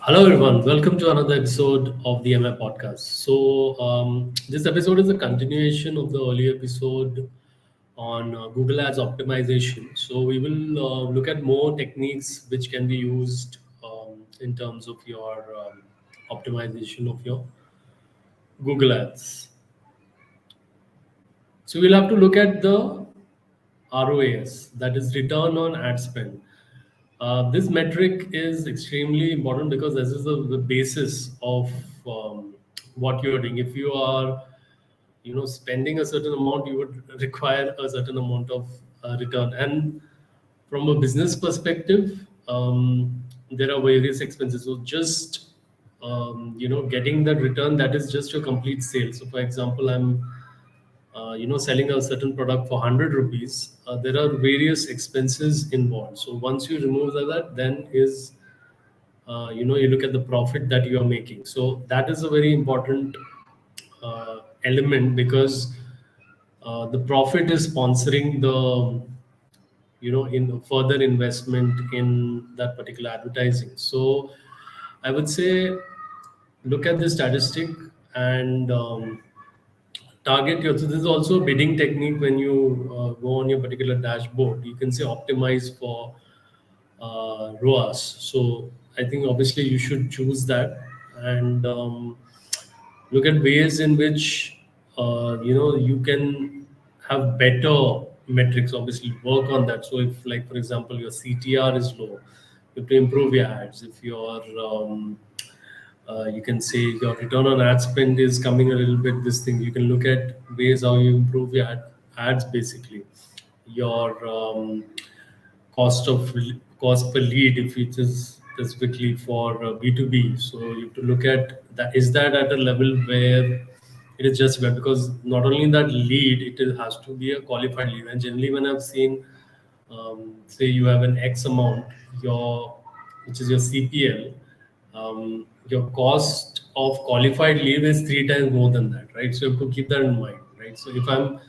Hello, everyone. Welcome to another episode of the MI podcast. This episode is a continuation of the earlier episode on Google Ads optimization. So, we will look at more techniques which can be used in terms of your optimization of your Google Ads. So, we'll have to look at the ROAS, that is return on ad spend. This metric is extremely important because this is the basis of what you're doing. If you are, spending a certain amount, you would require a certain amount of return. And from a business perspective, there are various expenses. So just getting that return, that is just your complete sale. So, for example, I'm selling a certain product for 100 rupees, there are various expenses involved. So once you remove that, then is you look at the profit that you are making. So that is a very important element because the profit is sponsoring the in further investment in that particular advertising. So I would say look at the statistic and target your. So this is also a bidding technique. When you go on your particular dashboard, you can say optimize for ROAS. So I think obviously you should choose that and look at ways in which you can have better metrics. Obviously work on that. So if, like, for example, your CTR is low, you have to improve your ads. If your you can say your return on ad spend is coming a little bit this thing, you can look at ways how you improve your ads. Basically your cost per lead, if it is specifically for B2B. So you have to look at that, is that at a level where it is justified? Because not only that lead, has to be a qualified lead. And generally when I've seen, say you have an X amount, your which is your CPL, your cost of qualified lead is three times more than that, right? So you have to keep that in mind, right? So if I'm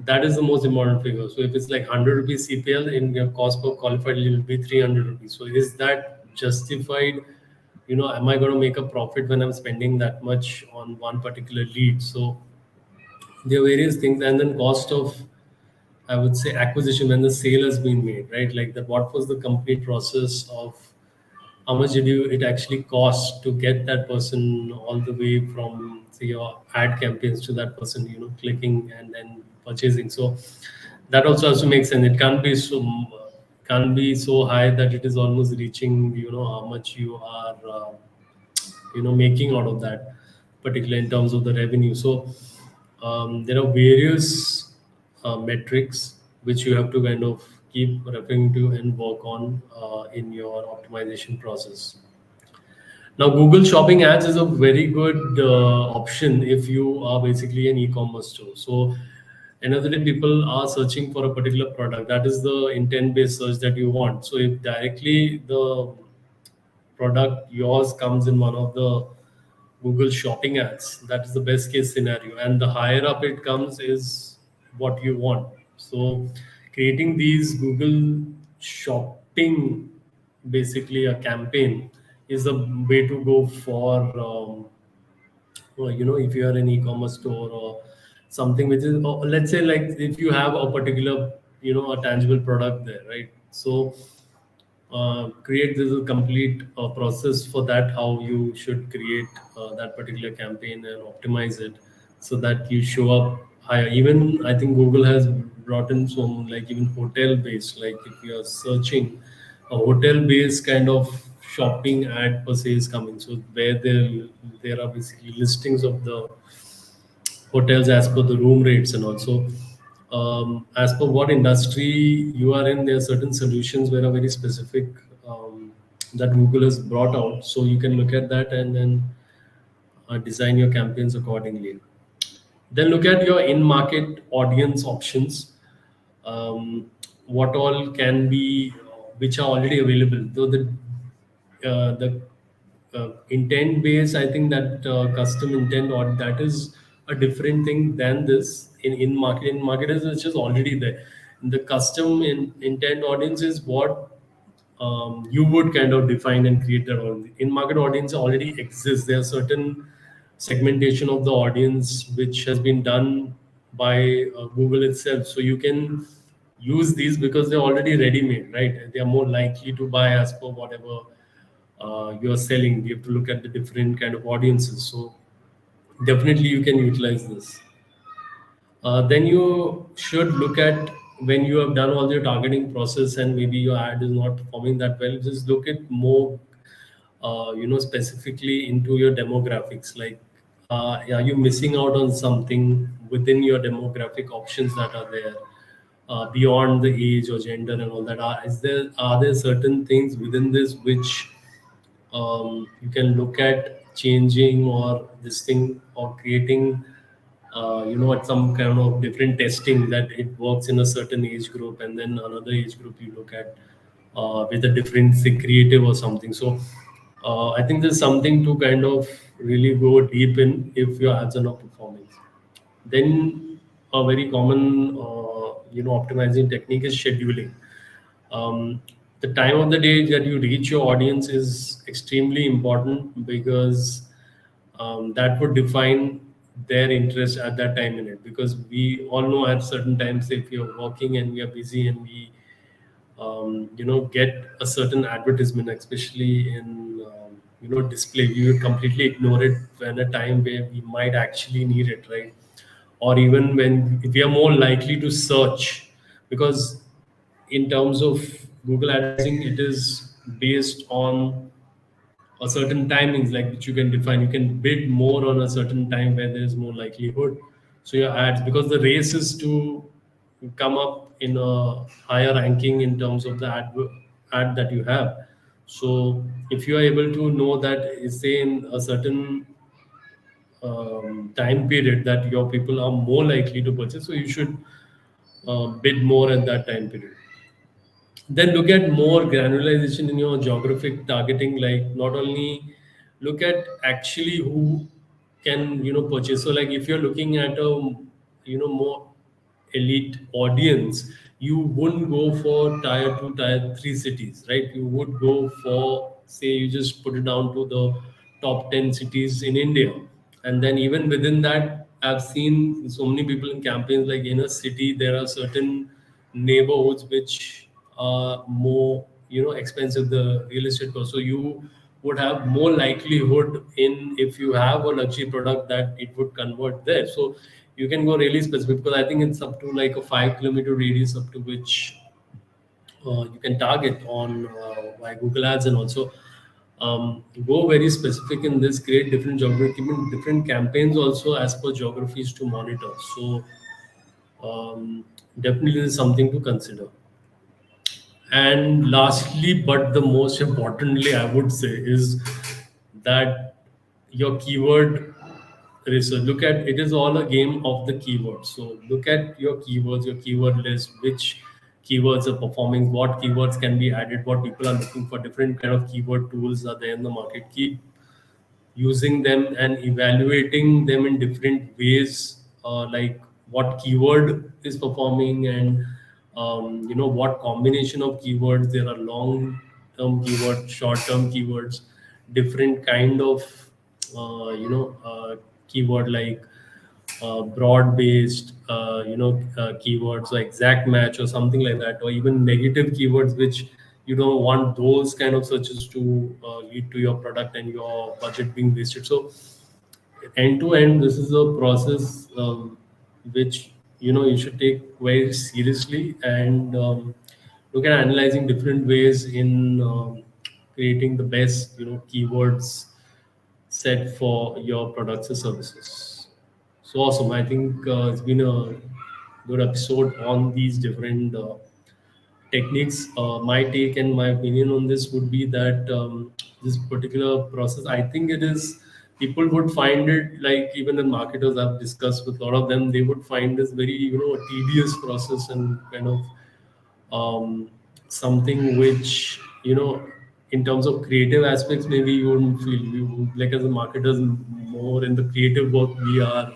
that is the most important figure. So if it's like 100 rupees CPL, in your cost per qualified lead will be 300 rupees. So is that justified? Am I going to make a profit when I'm spending that much on one particular lead? So there are various things, and then cost of, I would say, acquisition when the sale has been made, right? Like that, what was the complete process of how much did you it actually cost to get that person all the way from, say, your ad campaigns to that person clicking and then purchasing. So that also has to make sense. It can't be so high that it is almost reaching how much you are making out of that particular in terms of the revenue. So there are various metrics which you have to kind of keep referring to and work on in your optimization process. Now, Google Shopping Ads is a very good option if you are basically an e-commerce store. So, another day, people are searching for a particular product. That is the intent-based search that you want. So, if directly the product yours comes in one of the Google Shopping Ads, that is the best case scenario. And the higher up it comes is what you want. So, creating these Google Shopping, basically a campaign, is the way to go for if you are an e-commerce store or something which is, or let's say, like, if you have a particular a tangible product there, right? So create this complete process for that, how you should create that particular campaign and optimize it so that you show up higher. Even I think Google has brought in some, like, even hotel based, like if you are searching a hotel based kind of shopping ad per se is coming. So where there are basically listings of the hotels as per the room rates. And also as per what industry you are in, there are certain solutions where are very specific, that Google has brought out. So you can look at that and then design your campaigns accordingly. Then look at your in-market audience options. What all can be, which are already available. Though the intent base, I think that custom intent, or that is a different thing than this. In market is just already there. The custom intent audience is what you would kind of define and create that audience. In market audience already exists. There are certain segmentation of the audience which has been done by Google itself. So you can use these because they're already ready made, right? They are more likely to buy as per whatever you are selling. You have to look at the different kind of audiences. So definitely you can utilize this. Then you should look at when you have done all your targeting process and maybe your ad is not performing that well, just look at more specifically into your demographics, like are you missing out on something within your demographic options that are there, beyond the age or gender and all that? Are there certain things within this which you can look at changing or this thing or creating, at some kind of different testing that it works in a certain age group, and then another age group you look at with a different, say, creative or something. So I think there's something to kind of really go deep in if your ads are not performing. Then a very common, optimizing technique is scheduling. The time of the day that you reach your audience is extremely important because that would define their interest at that time in it. Because we all know at certain times if you're working and we are busy and we get a certain advertisement, especially in display, we would completely ignore it when a time where we might actually need it, right? Or even when we are more likely to search, because in terms of Google advertising, it is based on a certain timings like which you can define. You can bid more on a certain time where there is more likelihood. So your ads, because the race is to come up in a higher ranking in terms of the ad that you have. So if you are able to know that, say, in a certain time period that your people are more likely to purchase, so you should bid more at that time period. Then look at more granularization in your geographic targeting, like not only look at actually who can purchase. So like if you're looking at a more elite audience, you wouldn't go for tier 2 tier 3 cities, right? You would go for, say, you just put it down to the top 10 cities in India. And then even within that, I've seen so many people in campaigns, like in a city there are certain neighborhoods which are more expensive, the real estate cost. So you would have more likelihood in, if you have a luxury product, that it would convert there. So you can go really specific, because I think it's up to like a 5 kilometer radius up to which you can target on by Google Ads. And also go very specific in this, create different geography, even different campaigns also as per geographies to monitor. So definitely this is something to consider. And lastly, but the most importantly, I would say, is that your keyword research. Look at, it is all a game of the keywords. So look at your keywords, your keyword list, which keywords are performing, what keywords can be added, what people are looking for, different kind of keyword tools are there in the market. Keep using them and evaluating them in different ways, like what keyword is performing, and what combination of keywords. There are long term keywords, short term keywords, different kind of keyword, like broad based keywords, or exact match or something like that, or even negative keywords which you don't want those kind of searches to lead to your product and your budget being wasted. So end to end, this is a process which you should take very seriously, and look at analyzing different ways in creating the best keywords set for your products or services. So awesome. I think it's been a good episode on these different techniques. My take and my opinion on this would be that this particular process, I think it is, people would find it, like even the marketers I've discussed with a lot of them, they would find this very, tedious process, and kind of something which, in terms of creative aspects, maybe you wouldn't feel, like as a marketers, more in the creative work, we are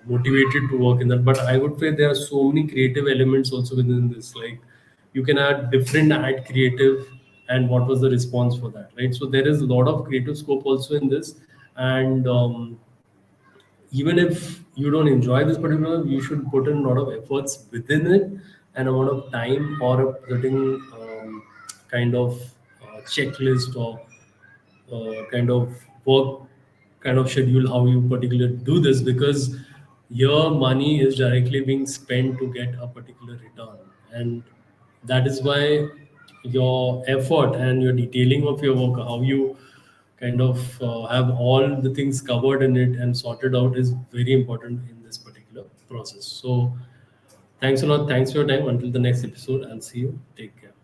motivated to work in that. But I would say there are so many creative elements also within this, like you can add different ad creative, and what was the response for that, right? So there is a lot of creative scope also in this. And even if you don't enjoy this particular, you should put in a lot of efforts within it, and amount of time, or a certain kind of checklist, or kind of work kind of schedule how you particularly do this, because your money is directly being spent to get a particular return. And that is why your effort and your detailing of your work, how you kind of have all the things covered in it and sorted out, is very important in this particular process. So thanks a lot, thanks for your time. Until the next episode, I'll see you, take care.